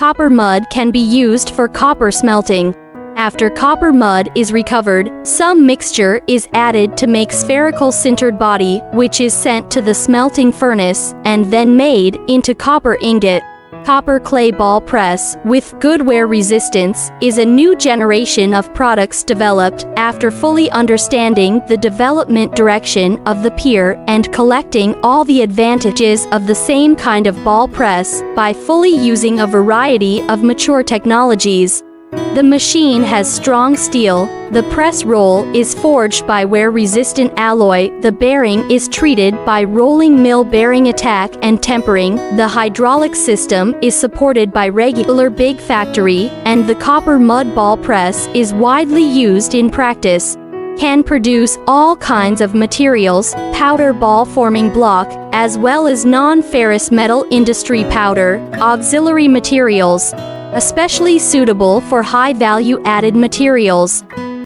Copper mud can be used for copper smelting. After copper mud is recovered, some mixture is added to make spherical sintered body, which is sent to the smelting furnace, and then made into copper ingot. Copper clay ball press, with good wear resistance, is a new generation of products developed after fully understanding the development direction of the peer and collecting all the advantages of the same kind of ball press by fully using a variety of mature technologies. The machine has strong steel, the press roll is forged by wear-resistant alloy, the bearing is treated by rolling mill bearing attack and tempering, the hydraulic system is supported by regular big factory, and the copper mud ball press is widely used in practice. Can produce all kinds of materials, powder ball forming block, as well as non-ferrous metal industry powder, auxiliary materials, especially suitable for high value added materials.